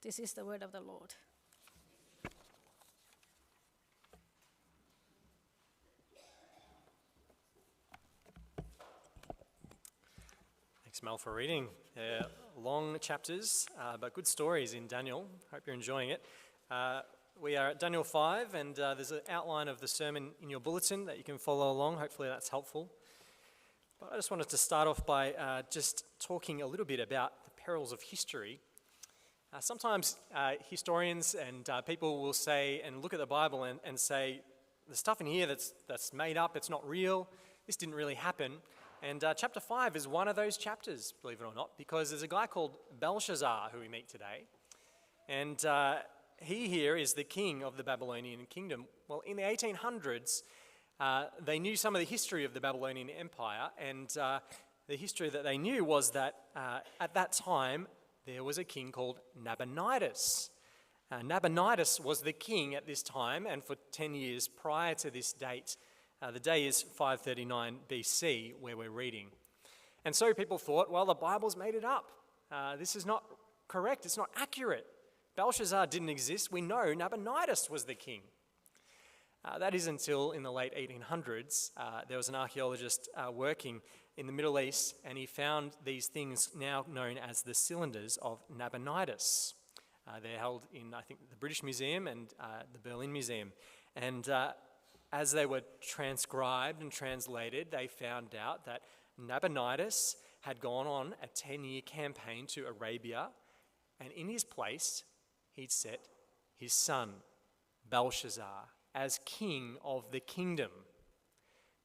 This is the word of the Lord. Thanks, Mel, for reading. They're long chapters, but good stories in Daniel. Hope you're enjoying it. We are at Daniel 5, and there's an outline of the sermon in your bulletin that you can follow along. Hopefully that's helpful. But I just wanted to start off by just talking a little bit about the perils of history. Sometimes historians and people will say and look at the Bible and say, the stuff in here that's made up, it's not real, this didn't really happen. And chapter 5 is one of those chapters, believe it or not, because there's a guy called Belshazzar who we meet today. And he here is the king of the Babylonian kingdom. Well, in the 1800s, they knew some of the history of the Babylonian Empire, and the history that they knew was that at that time, there was a king called Nabonidus. Nabonidus was the king at this time, and for 10 years prior to this date. The day is 539 BC, where we're reading. And so people thought, well, the Bible's made it up. This is not correct. It's not accurate. Belshazzar didn't exist. We know Nabonidus was the king. That is until in the late 1800s, there was an archaeologist working in the Middle East, and he found these things now known as the cylinders of Nabonidus. They're held in, I think, the British Museum and the Berlin Museum. And as they were transcribed and translated, they found out that Nabonidus had gone on a 10-year campaign to Arabia, and in his place, he'd set his son, Belshazzar, as king of the kingdom,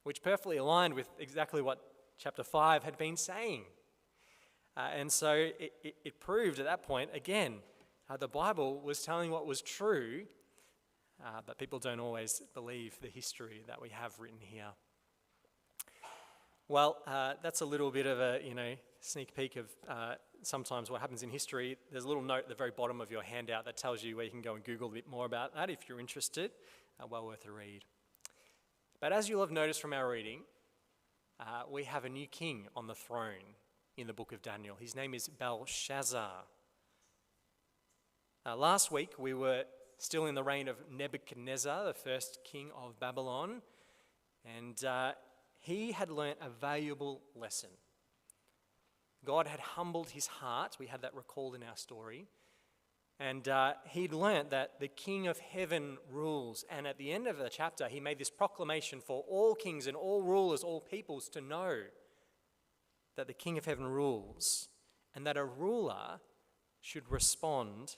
which perfectly aligned with exactly what chapter 5 had been saying. And so it proved at that point, again, the Bible was telling what was true, but people don't always believe the history that we have written here. Well, that's a little bit of a sneak peek of sometimes what happens in history. There's a little note at the very bottom of your handout that tells you where you can go and Google a bit more about that if you're interested. Well worth a read. But as you'll have noticed from our reading, we have a new king on the throne in the book of Daniel. His name is Belshazzar. Last week we were still in the reign of Nebuchadnezzar, the first king of Babylon, and he had learnt a valuable lesson. God had humbled his heart. We had that recalled in our story. And he'd learnt that the King of Heaven rules. And at the end of the chapter, he made this proclamation for all kings and all rulers, all peoples to know that the King of Heaven rules, and that a ruler should respond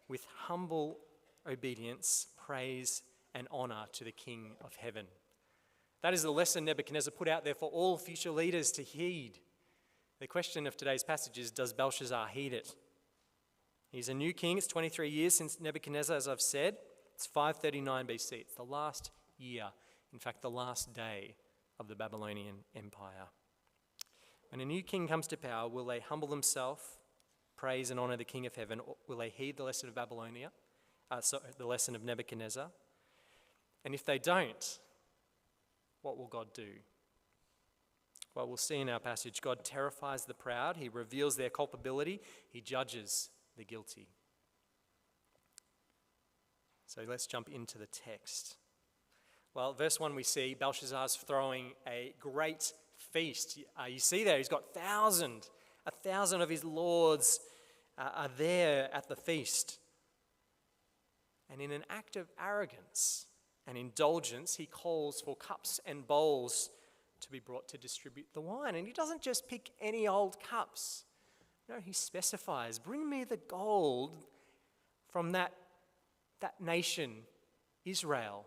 with humble obedience, praise, and honor to the King of Heaven. That is the lesson Nebuchadnezzar put out there for all future leaders to heed. The question of today's passage is, does Belshazzar heed it? He's a new king. It's 23 years since Nebuchadnezzar, as I've said. It's 539 BC. It's the last year, in fact, the last day of the Babylonian Empire. When a new king comes to power, will they humble themselves, praise and honor the King of Heaven, or will they heed the lesson of the lesson of Nebuchadnezzar? And if they don't, what will God do? Well, we'll see in our passage, God terrifies the proud, he reveals their culpability, he judges the guilty. So let's jump into the text. Well, verse 1 we see Belshazzar's throwing a great feast. You see there, he's got 1,000 of his lords are there at the feast. And in an act of arrogance and indulgence, he calls for cups and bowls to be brought to distribute the wine. And he doesn't just pick any old cups. No, he specifies, bring me the gold from that nation, Israel,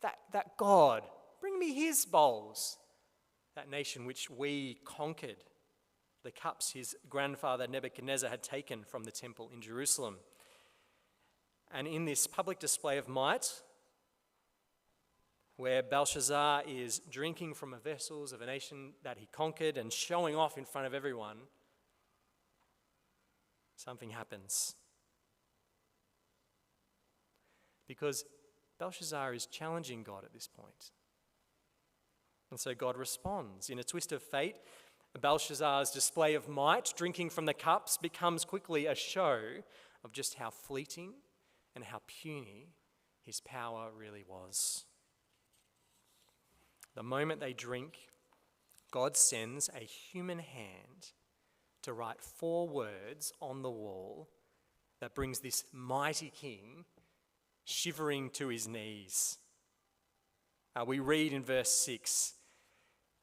that God. Bring me his bowls, that nation which we conquered, the cups his grandfather Nebuchadnezzar had taken from the temple in Jerusalem. And in this public display of might, where Belshazzar is drinking from the vessels of a nation that he conquered and showing off in front of everyone, something happens. Because Belshazzar is challenging God at this point. And so God responds. In a twist of fate, Belshazzar's display of might, drinking from the cups, becomes quickly a show of just how fleeting and how puny his power really was. The moment they drink, God sends a human hand to write 4 words on the wall that brings this mighty king shivering to his knees. We read in verse 6,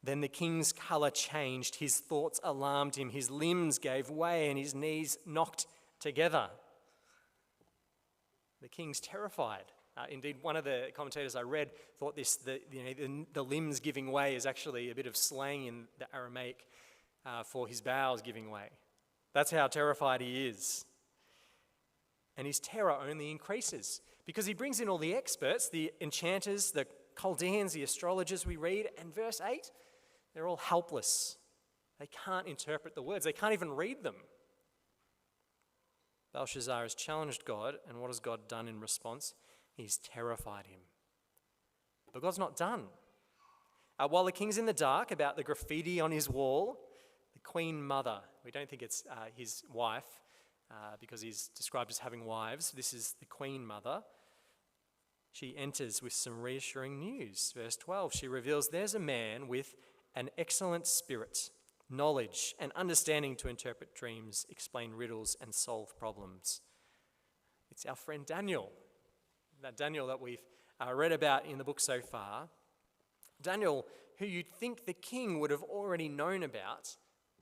"Then the king's colour changed, his thoughts alarmed him, his limbs gave way and his knees knocked together." The king's terrified. Indeed, one of the commentators I read thought the limbs giving way is actually a bit of slang in the Aramaic for his bowels giving way. That's how terrified he is. And his terror only increases because he brings in all the experts, the enchanters, the Chaldeans, the astrologers we read, and verse 8, they're all helpless. They can't interpret the words. They can't even read them. Belshazzar has challenged God, and what has God done in response? He's terrified him. But God's not done. While the king's in the dark about the graffiti on his wall, the Queen Mother, we don't think it's his wife because he's described as having wives. This is the Queen Mother. She enters with some reassuring news. Verse 12, she reveals there's a man with an excellent spirit, knowledge and understanding to interpret dreams, explain riddles and solve problems. It's our friend Daniel. That Daniel that we've read about in the book so far. Daniel, who you'd think the king would have already known about.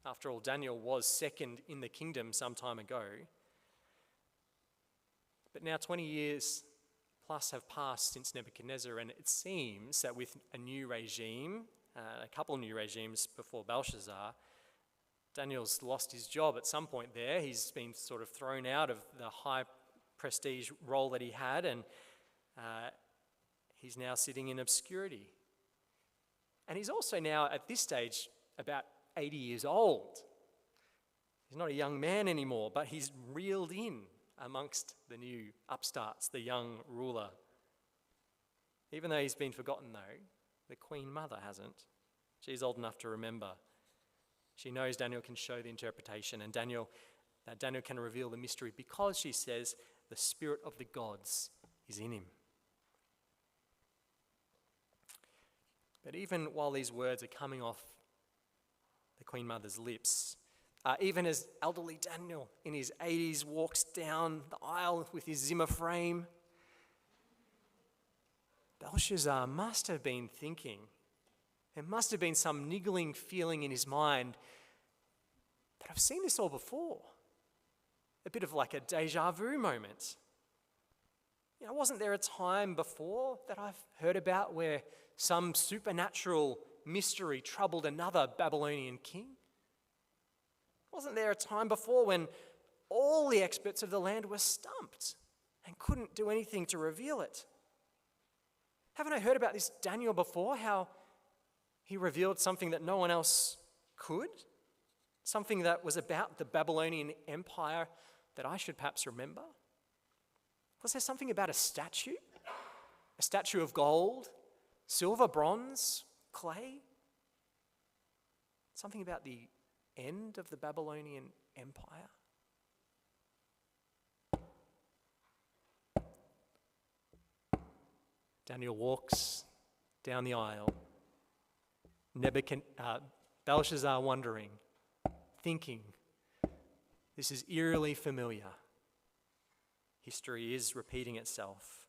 After all, Daniel was second in the kingdom some time ago. But now 20 years plus have passed since Nebuchadnezzar, and it seems that with a new regime, a couple new regimes before Belshazzar, Daniel's lost his job at some point there. He's been sort of thrown out of the high prestige role that he had, and he's now sitting in obscurity. And he's also now, at this stage, about 80 years old. He's not a young man anymore, but he's reeled in amongst the new upstarts, the young ruler. Even though he's been forgotten, though, the Queen Mother hasn't. She's old enough to remember. She knows Daniel can show the interpretation, and Daniel can reveal the mystery because, she says, the spirit of the gods is in him. But even while these words are coming off the Queen Mother's lips, even as elderly Daniel in his 80s walks down the aisle with his Zimmer frame, Belshazzar must have been thinking, there must have been some niggling feeling in his mind that I've seen this all before. A bit of like a deja vu moment. Wasn't there a time before that I've heard about where some supernatural mystery troubled another Babylonian king? Wasn't there a time before when all the experts of the land were stumped and couldn't do anything to reveal it? Haven't I heard about this Daniel before, how he revealed something that no one else could? Something that was about the Babylonian Empire that I should perhaps remember? Was there something about a statue? A statue of gold, silver, bronze, clay? Something about the end of the Babylonian Empire? Daniel walks down the aisle, Belshazzar wondering, thinking, this is eerily familiar. History is repeating itself.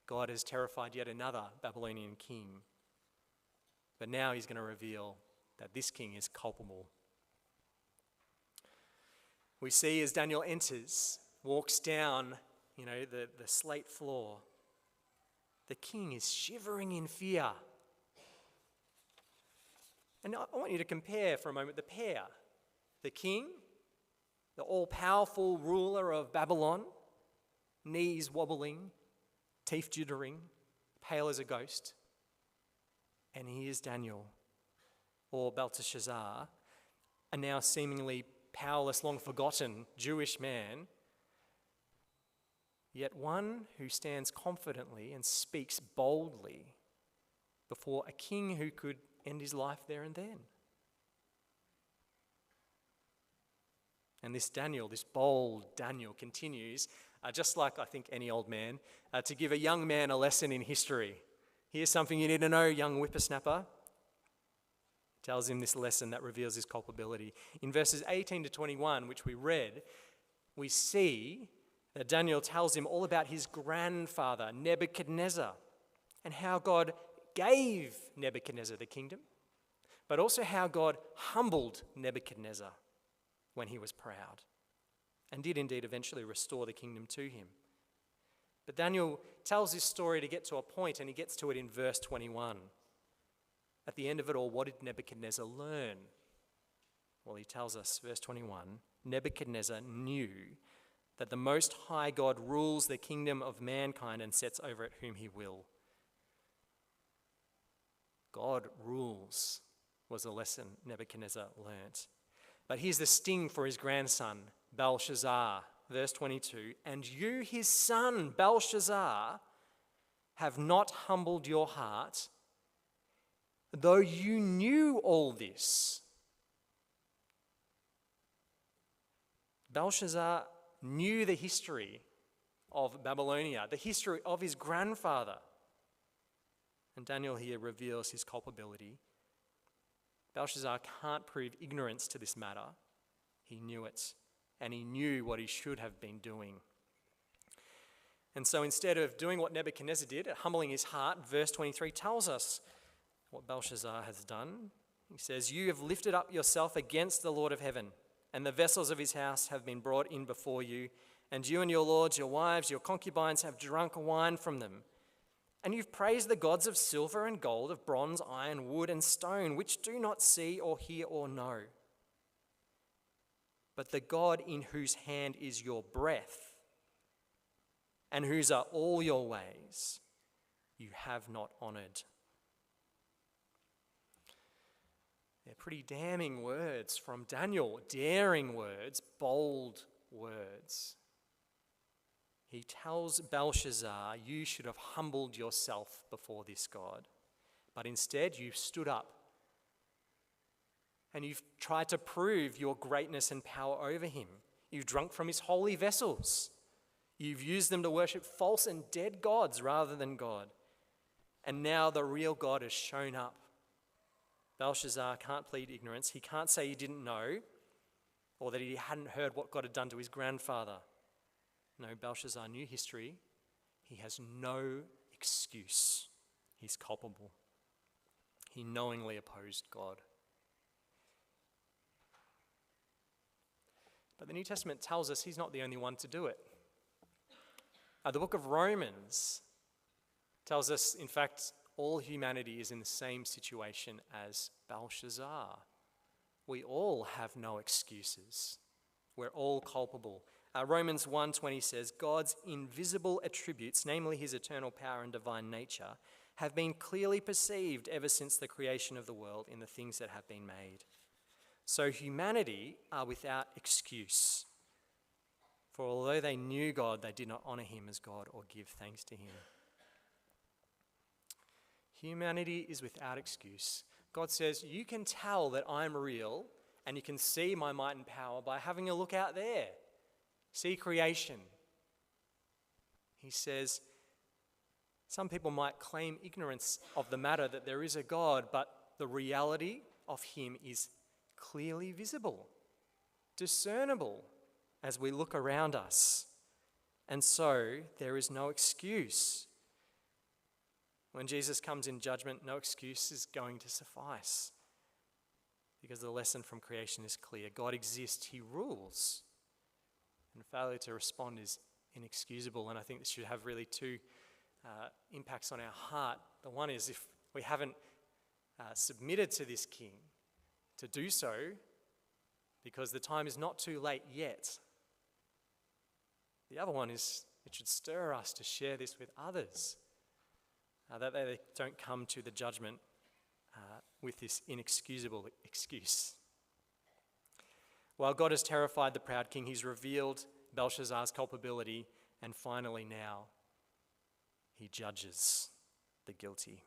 God has terrified yet another Babylonian king, but now he's going to reveal that this king is culpable. We see as Daniel enters, walks down, the slate floor, the king is shivering in fear. And I want you to compare for a moment the pair. The king, the all-powerful ruler of Babylon, knees wobbling, teeth jittering, pale as a ghost. And here's Daniel, or Belteshazzar, a now seemingly powerless, long-forgotten Jewish man, yet one who stands confidently and speaks boldly before a king who could end his life there and then. And this Daniel, this bold Daniel, continues, just like I think any old man, to give a young man a lesson in history. Here's something you need to know, young whippersnapper. Tells him this lesson that reveals his culpability. In verses 18 to 21, which we read, we see that Daniel tells him all about his grandfather, Nebuchadnezzar, and how God gave Nebuchadnezzar the kingdom, but also how God humbled Nebuchadnezzar when he was proud, and did indeed eventually restore the kingdom to him. But Daniel tells this story to get to a point, and he gets to it in verse 21. At the end of it all, what did Nebuchadnezzar learn? Well, he tells us, verse 21, Nebuchadnezzar knew that the Most High God rules the kingdom of mankind and sets over it whom he will. God rules was the lesson Nebuchadnezzar learnt. But here's the sting for his grandson, Belshazzar, verse 22. And you, his son, Belshazzar, have not humbled your heart, though you knew all this. Belshazzar knew the history of Babylonia, the history of his grandfather. And Daniel here reveals his culpability. Belshazzar can't prove ignorance to this matter. He knew it, and he knew what he should have been doing. And so instead of doing what Nebuchadnezzar did, humbling his heart, verse 23 tells us what Belshazzar has done. He says, you have lifted up yourself against the Lord of heaven, and the vessels of his house have been brought in before you, and you and your lords, your wives, your concubines have drunk wine from them. And you've praised the gods of silver and gold, of bronze, iron, wood, and stone, which do not see or hear or know. But the God in whose hand is your breath, and whose are all your ways, you have not honoured. They're pretty damning words from Daniel, daring words, bold words. He tells Belshazzar, you should have humbled yourself before this God. But instead, you've stood up and you've tried to prove your greatness and power over him. You've drunk from his holy vessels. You've used them to worship false and dead gods rather than God. And now the real God has shown up. Belshazzar can't plead ignorance. He can't say he didn't know or that he hadn't heard what God had done to his grandfather. No, Belshazzar knew history. He has no excuse. He's culpable. He knowingly opposed God. But the New Testament tells us he's not the only one to do it. The book of Romans tells us, in fact, all humanity is in the same situation as Belshazzar. We all have no excuses. We're all culpable. Romans 1:20 says, God's invisible attributes, namely his eternal power and divine nature, have been clearly perceived ever since the creation of the world in the things that have been made. So humanity are without excuse. For although they knew God, they did not honor him as God or give thanks to him. Humanity is without excuse. God says, you can tell that I'm real and you can see my might and power by having a look out there. See creation. He says, some people might claim ignorance of the matter that there is a God, but the reality of him is clearly visible, discernible as we look around us. And so there is no excuse. When Jesus comes in judgment, no excuse is going to suffice, because the lesson from creation is clear. God exists, he rules, and failure to respond is inexcusable. And I think this should have really two impacts on our heart. The one is if we haven't submitted to this king, to do so, because the time is not too late yet. The other one is it should stir us to share this with others, that they don't come to the judgment with this inexcusable excuse. While God has terrified the proud king, he's revealed Belshazzar's culpability, and finally now he judges the guilty.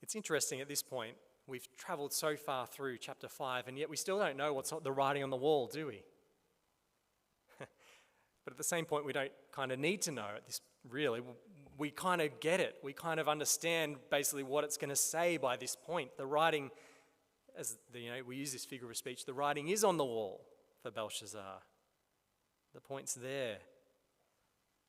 It's interesting at this point, We've travelled so far through chapter 5, and yet we still don't know what's the writing on the wall, do we? But at the same point, we don't kind of need to know at this, really. We kind of get it. We kind of understand basically what it's going to say by this point. The writing, we use this figure of speech, the writing is on the wall for Belshazzar. The point's there.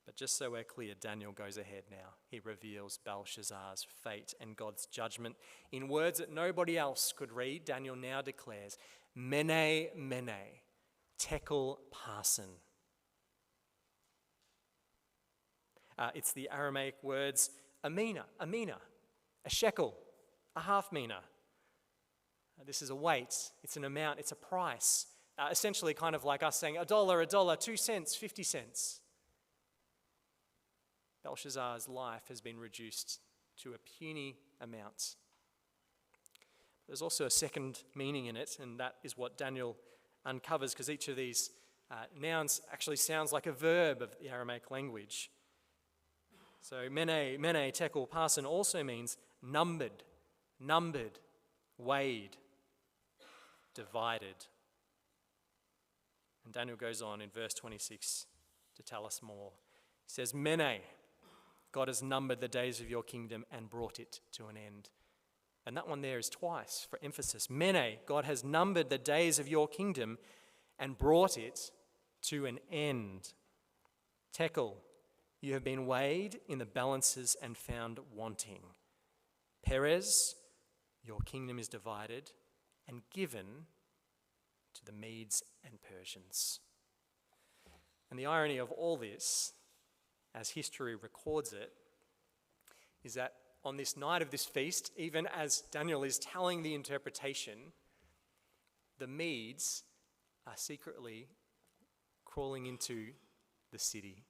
But just so we're clear, Daniel goes ahead now. He reveals Belshazzar's fate and God's judgment. In words that nobody else could read, Daniel now declares, Mene, Mene, Tekel Parsin. It's the Aramaic words a mina, a shekel, a half mina. This is a weight, it's an amount, it's a price. Essentially kind of like us saying $1, 2 cents, 50 cents. Belshazzar's life has been reduced to a puny amount. There's also a second meaning in it, and that is what Daniel uncovers, because each of these nouns actually sounds like a verb of the Aramaic language. So mene, tekel, parsin also means numbered, weighed, divided. And Daniel goes on in verse 26 to tell us more. He says, Mene, God has numbered the days of your kingdom and brought it to an end. And that one there is twice for emphasis. Mene, God has numbered the days of your kingdom and brought it to an end. Tekel, you have been weighed in the balances and found wanting. Perez, your kingdom is divided and given to the Medes and Persians. And the irony of all this, as history records it, is that on this night of this feast, even as Daniel is telling the interpretation, the Medes are secretly crawling into the city.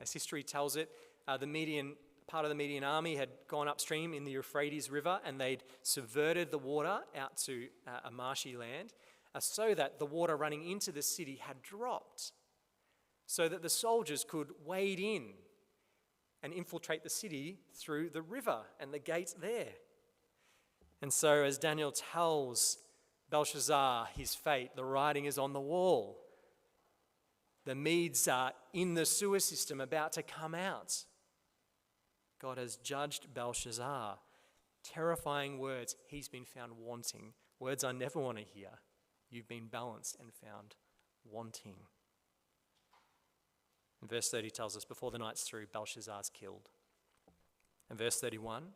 As history tells it, part of the Median army had gone upstream in the Euphrates River, and they'd subverted the water out to a marshy land so that the water running into the city had dropped, so that the soldiers could wade in and infiltrate the city through the river and the gates there. And so as Daniel tells Belshazzar his fate, the writing is on the wall. The Medes are in the sewer system about to come out. God has judged Belshazzar. Terrifying words. He's been found wanting. Words I never want to hear. You've been balanced and found wanting. And verse 30 tells us, before the night's through, Belshazzar's killed. And verse 31,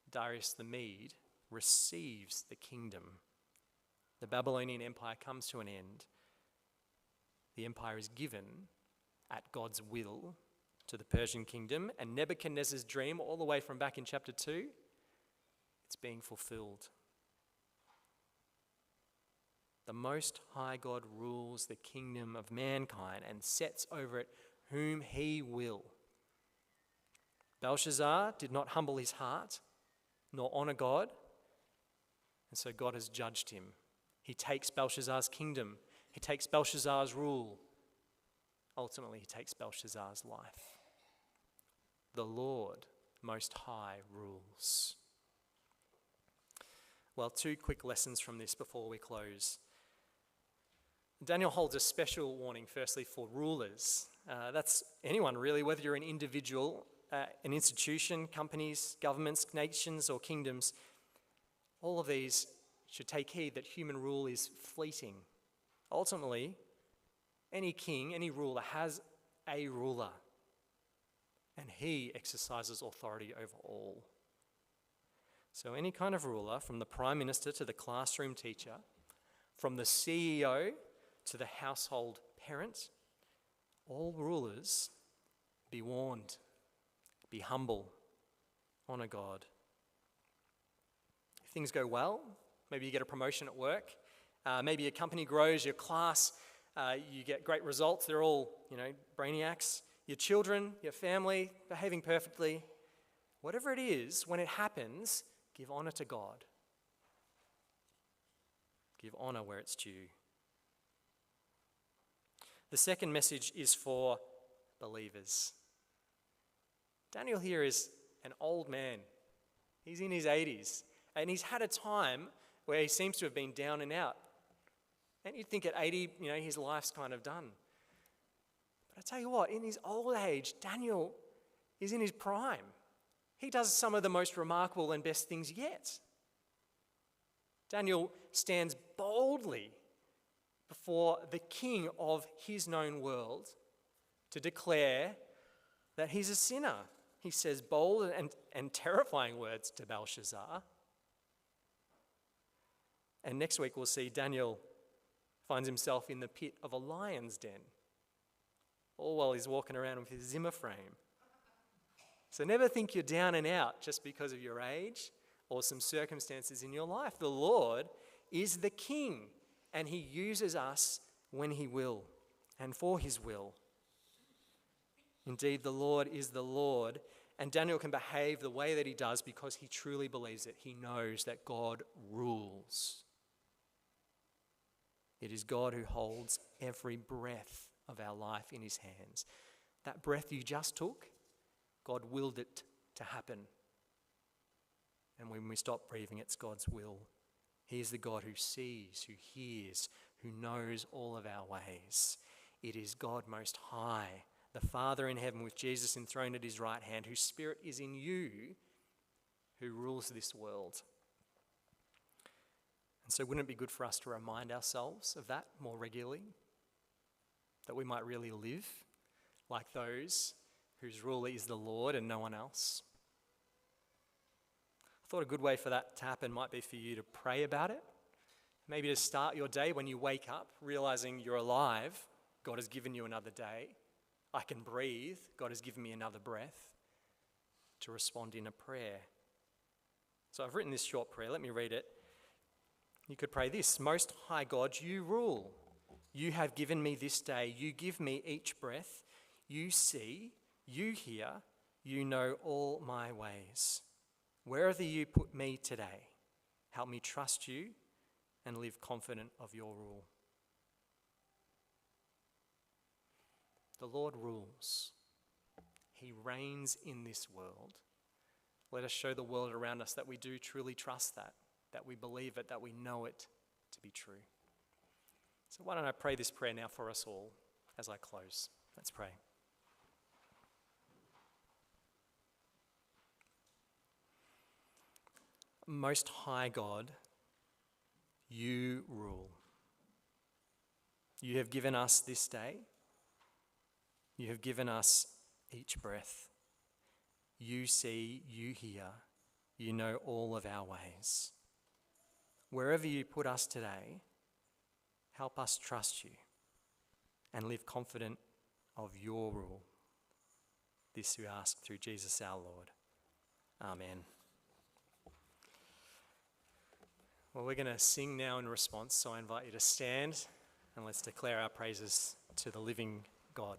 Darius the Mede receives the kingdom. The Babylonian Empire comes to an end. The empire is given at God's will to the Persian kingdom, and Nebuchadnezzar's dream, all the way from back in chapter 2, it's being fulfilled. The Most High God rules the kingdom of mankind and sets over it whom he will. Belshazzar did not humble his heart nor honor God, and so God has judged him. He takes Belshazzar's kingdom. He takes Belshazzar's rule. Ultimately, he takes Belshazzar's life. The Lord Most High rules. Well, 2 quick lessons from this before we close. Daniel holds a special warning, firstly, for rulers. That's anyone, really, whether you're an individual, an institution, companies, governments, nations, or kingdoms. All of these should take heed that human rule is fleeting. Ultimately, any king, any ruler has a ruler, and he exercises authority over all. So any kind of ruler, from the prime minister to the classroom teacher, from the CEO to the household parent, all rulers, be warned, be humble, honor God. If things go well, maybe you get a promotion at work, maybe your company grows, your class, you get great results, they're all, brainiacs. Your children, your family, behaving perfectly. Whatever it is, when it happens, give honor to God. Give honor where it's due. The second message is for believers. Daniel here is an old man. He's in his 80s. And he's had a time where he seems to have been down and out. And you'd think at 80, his life's kind of done. But I tell you what, in his old age, Daniel is in his prime. He does some of the most remarkable and best things yet. Daniel stands boldly before the king of his known world to declare that he's a sinner. He says bold and terrifying words to Belshazzar. And next week we'll see Daniel finds himself in the pit of a lion's den, all while he's walking around with his Zimmer frame. So never think you're down and out just because of your age or some circumstances in your life. The Lord is the King, and he uses us when he will and for his will. Indeed, the Lord is the Lord, and Daniel can behave the way that he does because he truly believes it. He knows that God rules. It is God who holds every breath of our life in his hands. That breath you just took, God willed it to happen. And when we stop breathing, it's God's will. He is the God who sees, who hears, who knows all of our ways. It is God Most High, the Father in heaven with Jesus enthroned at his right hand, whose Spirit is in you, who rules this world. And so wouldn't it be good for us to remind ourselves of that more regularly? That we might really live like those whose ruler is the Lord and no one else. I thought a good way for that to happen might be for you to pray about it. Maybe to start your day when you wake up, realizing you're alive. God has given you another day. I can breathe. God has given me another breath. To respond in a prayer. So I've written this short prayer. Let me read it. You could pray this: Most High God, you rule. You have given me this day. You give me each breath. You see, you hear, you know all my ways. Wherever you put me today, help me trust you and live confident of your rule. The Lord rules. He reigns in this world. Let us show the world around us that we do truly trust that we believe it, that we know it to be true. So why don't I pray this prayer now for us all as I close. Let's pray. Most High God, you rule. You have given us this day. You have given us each breath. You see, you hear, you know all of our ways. Wherever you put us today, help us trust you and live confident of your rule. This we ask through Jesus our Lord. Amen. Well, we're going to sing now in response, so I invite you to stand and let's declare our praises to the living God.